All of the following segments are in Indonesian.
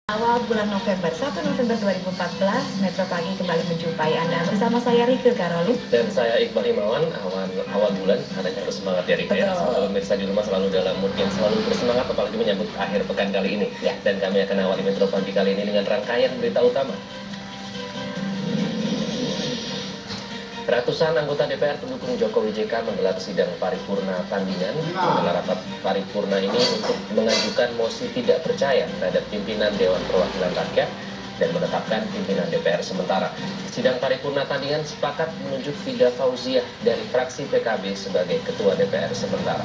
Awal bulan November, 1 November 2014, Metro Pagi kembali menjumpai Anda bersama saya Rike Karolin. Dan saya Iqbal Himawan. Awal bulan adanya harus semangat ya Rike. Semoga pemirsa di rumah selalu dalam mood yang selalu bersemangat, apalagi menyambut akhir pekan kali ini. Ya. Dan kami akan awali Metro Pagi kali ini dengan rangkaian berita utama. Ratusan anggota DPR pendukung Jokowi JK menggelar sidang paripurna tandingan. Menggelar rapat paripurna ini untuk mengajukan mosi tidak percaya terhadap pimpinan Dewan Perwakilan Rakyat dan menetapkan pimpinan DPR sementara. Sidang paripurna tandingan sepakat menunjuk Fida Fauziah dari fraksi PKB sebagai Ketua DPR sementara.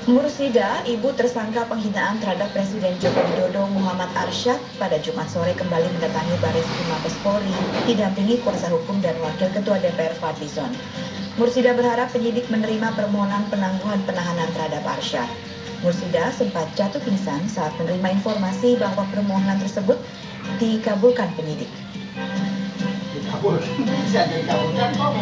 Mursida, ibu tersangka penghinaan terhadap Presiden Joko Widodo Muhammad Arsyad pada Jumat sore kembali mendatangi Baris Krim Mabes Polri, didampingi kuasa hukum dan Wakil Ketua DPR Fadlizon. Mursida berharap penyidik menerima permohonan penangguhan penahanan terhadap Arsyad. Mursida sempat jatuh pingsan saat menerima informasi bahwa permohonan tersebut dikabulkan penyidik. Bisa dikabulkan kok.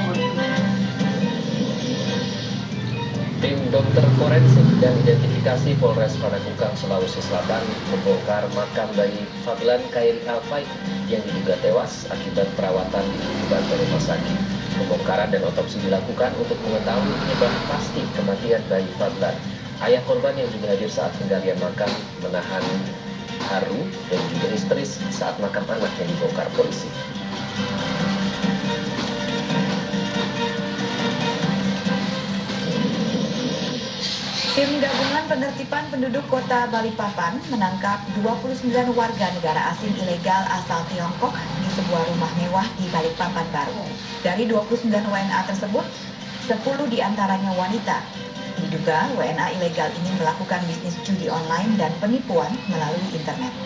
Tim dokter forensik dan identifikasi Polres Panakukang, Sulawesi Selatan membongkar makam bayi Fadlan Khairi Alfaik yang diduga tewas akibat perawatan di berbagai rumah sakit. Pembongkaran dan otopsi dilakukan untuk mengetahui penyebab pasti kematian bayi Fadlan. Ayah korban yang juga hadir saat penggalian makam menahan haru dan juga histeris saat makam anaknya dibongkar polisi. Tim gabungan penertiban penduduk kota Balikpapan menangkap 29 warga negara asing ilegal asal Tiongkok di sebuah rumah mewah di Balikpapan baru. Dari 29 WNA tersebut, 10 diantaranya wanita. Diduga WNA ilegal ini melakukan bisnis judi online dan penipuan melalui internet.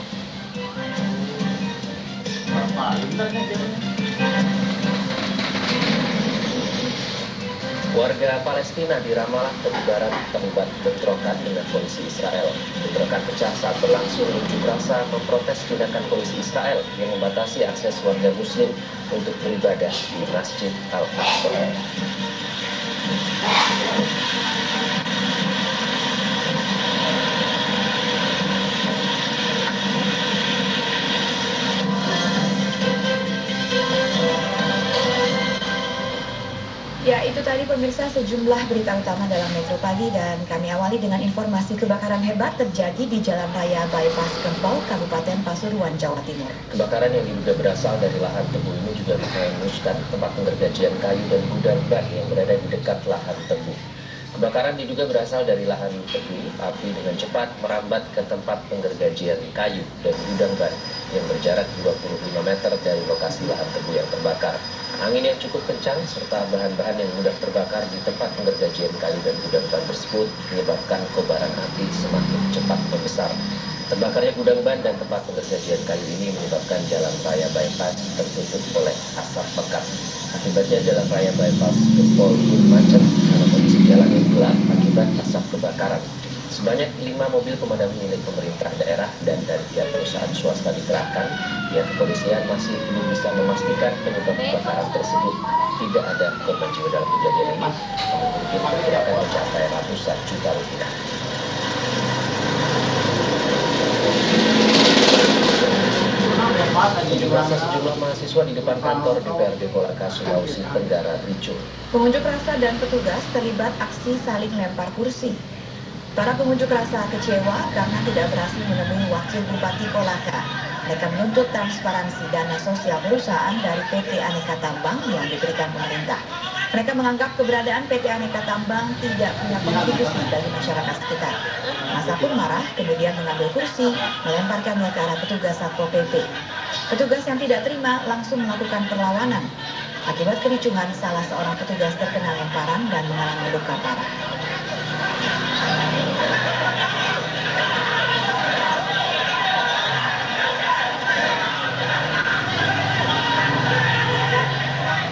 Warga Palestina di Ramallah, tepi barat terlibat bentrokan dengan polisi Israel. Bentrokan pecah saat berlangsung unjuk rasa memprotes tindakan polisi Israel yang membatasi akses warga Muslim untuk beribadah di Masjid Al-Aqsa. Ya, itu tadi pemirsa sejumlah berita utama dalam Metro Pagi, dan kami awali dengan informasi kebakaran hebat terjadi di Jalan Raya Bypass Gempol, Kabupaten Pasuruan, Jawa Timur. Kebakaran yang diduga berasal dari lahan tebu ini juga menghanguskan tempat penggergajian kayu dan gudang ban yang berada di dekat lahan tebu. Kebakaran diduga berasal dari lahan tebu. Api dengan cepat merambat ke tempat penggergajian kayu dan gudang ban yang berjarak 25 meter dari lokasi lahan tebu yang terbakar. Angin yang cukup kencang serta bahan-bahan yang mudah terbakar di tempat penggergajian kayu dan gudang ban tersebut menyebabkan kobaran api semakin cepat membesar. Terbakarnya gudang ban dan tempat penggergajian kayu ini menyebabkan jalan raya bypass tertutup oleh asap pekat. Akibatnya jalan raya bypass Gempol pun macet karena kondisi jalan yang gelap akibat asap kebakaran. Sebanyak 5 mobil pemadam milik pemerintah daerah dan dari pihak perusahaan swasta dikerahkan. Pihak kepolisian masih belum bisa memastikan penyebab kebakaran tersebut. Tidak ada korban jiwa dalam kejadian ini, namun mungkin diperkirakan mencapai ratusan juta rupiah. Unjuk rasa sejumlah mahasiswa di depan kantor DPRD Kolaka, Sulawesi Tenggara ricuh. Pengunjuk rasa dan petugas terlibat aksi saling lempar kursi. Para pengunjuk rasa kecewa karena tidak berhasil menemui Wakil Bupati Kolaka. Mereka menuntut transparansi dana sosial perusahaan dari PT Aneka Tambang yang diberikan pemerintah. Mereka menganggap keberadaan PT Aneka Tambang tidak punya kontribusi bagi masyarakat sekitar. Masa pun marah, kemudian mengambil kursi, melemparkannya ke arah petugas Satpol PP. Petugas yang tidak terima langsung melakukan perlawanan. Akibat kericuhan, salah seorang petugas terkena lemparan dan mengalami luka parah.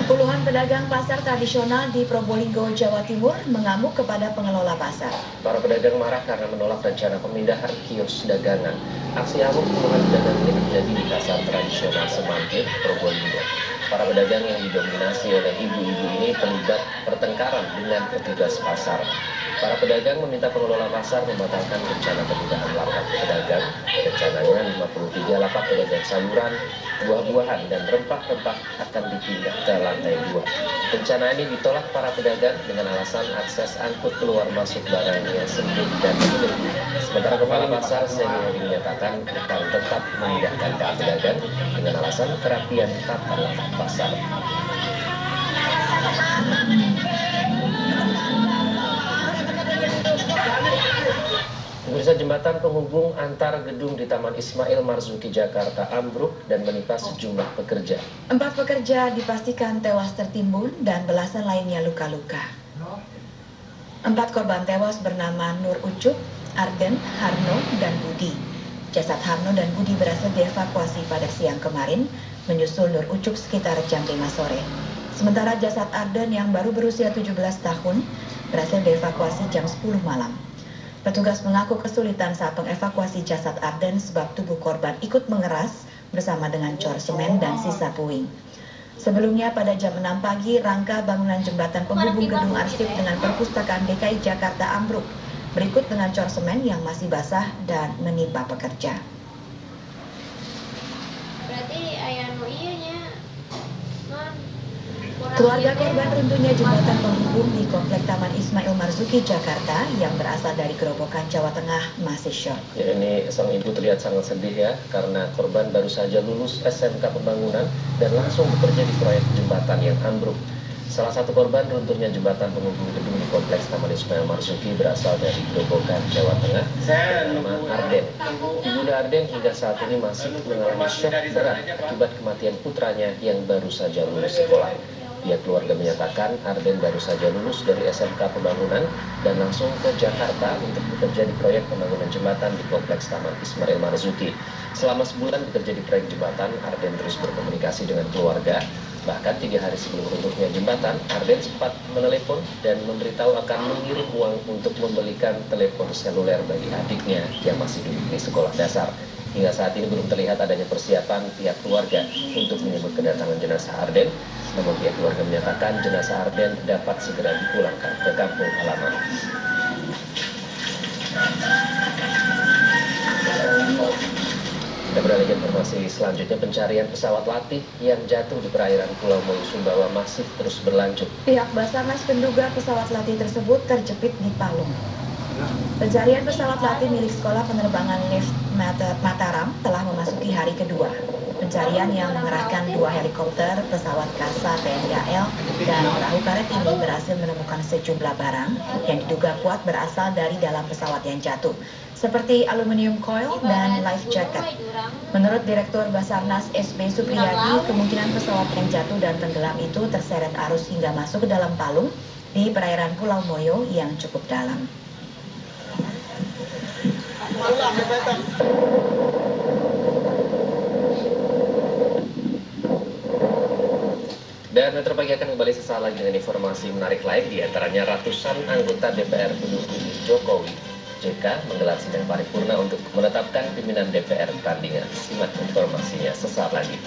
Puluhan pedagang pasar tradisional di Probolinggo, Jawa Timur mengamuk kepada pengelola pasar. Para pedagang marah karena menolak rencana pemindahan kios dagangan. Aksi amuk puluhan pedagang ini terjadi di pasar tradisional Semangkir, Probolinggo. Para pedagang yang didominasi oleh ibu-ibu ini terlibat pertengkaran dengan petugas pasar. Para pedagang meminta pengelola pasar membatalkan rencana pemindahan lapak pedagang. Rencananya 53 lapak pedagang sayuran, buah-buahan, dan rempah-rempah akan dipindah ke lantai 2. Rencana ini ditolak para pedagang dengan alasan akses angkut keluar masuk barangnya sempit dan sulit. Sementara kepala pasar Seniadi menyatakan akan tetap memindahkan para pedagang dengan alasan kerapian tata lapak pasar. Pemirsa, jembatan penghubung antar gedung di Taman Ismail Marzuki Jakarta ambruk dan menimpa sejumlah pekerja. 4 pekerja dipastikan tewas tertimbun dan belasan lainnya luka-luka. 4 korban tewas bernama Nur Ucup, Arden, Harno, dan Budi. Jasad Harno dan Budi berhasil dievakuasi pada siang kemarin, menyusul Nur Ucup sekitar jam 5 sore. Sementara jasad Arden yang baru berusia 17 tahun berhasil dievakuasi jam 10 malam. Petugas mengaku kesulitan saat mengevakuasi jasad Arden sebab tubuh korban ikut mengeras bersama dengan cor semen dan sisa puing. Sebelumnya pada jam 6 pagi, rangka bangunan jembatan penghubung gedung arsip dengan perpustakaan DKI Jakarta ambruk, berikut dengan cor semen yang masih basah dan menimpa pekerja. Berarti ayah nu iya nya non Keluarga korban runtuhnya jembatan penghubung di Komplek Taman Ismail Marzuki Jakarta yang berasal dari Gerobokan, Jawa Tengah masih syok. Ya, ini sang ibu terlihat sangat sedih ya, karena korban baru saja lulus SMK Pembangunan dan langsung bekerja di proyek jembatan yang ambruk. Salah satu korban runtuhnya jembatan penghubung gedung di Kompleks Taman Ismail Marzuki berasal dari Gerobokan, Jawa Tengah, bernama Arden. Ibunda Arden hingga saat ini masih mengalami syok berat akibat kematian putranya yang baru saja lulus sekolah. Pihak keluarga menyatakan Arden baru saja lulus dari SMK Pembangunan dan langsung ke Jakarta untuk bekerja di proyek pembangunan jembatan di Kompleks Taman Ismail Marzuki. Selama sebulan bekerja di proyek jembatan, Arden terus berkomunikasi dengan keluarga. Bahkan 3 hari sebelum runtuhnya jembatan, Arden sempat menelepon dan memberitahu akan mengirim uang untuk membelikan telepon seluler bagi adiknya yang masih duduk di sekolah dasar. Hingga saat ini belum terlihat adanya persiapan pihak keluarga untuk menyambut kedatangan jenazah Arden. Namun pihak keluarga menyatakan jenazah Arden dapat segera dipulangkan ke kampung halaman. Kita beralih ke informasi selanjutnya. Pencarian pesawat latih yang jatuh di perairan Pulau Moyo Sumbawa masih terus berlanjut. Pihak Basarnas menduga pesawat latih tersebut terjepit di Palung. Pencarian pesawat latih milik Sekolah Penerbangan Lift Mataram telah memasuki hari kedua. Pencarian yang mengerahkan 2 helikopter, pesawat kasa TNI AL, dan perahu karet ini berhasil menemukan sejumlah barang yang diduga kuat berasal dari dalam pesawat yang jatuh, seperti aluminium coil dan life jacket. Menurut Direktur Basarnas SB Supriyadi, kemungkinan pesawat yang jatuh dan tenggelam itu terseret arus hingga masuk ke dalam palung di perairan Pulau Moyo yang cukup dalam. Dan Metro Pagi akan kembali sesaat lagi dengan informasi menarik lain, di antaranya ratusan anggota DPR pendukung Jokowi JK menggelar sidang paripurna untuk menetapkan pimpinan DPR tandingan. Simak informasinya sesaat lagi.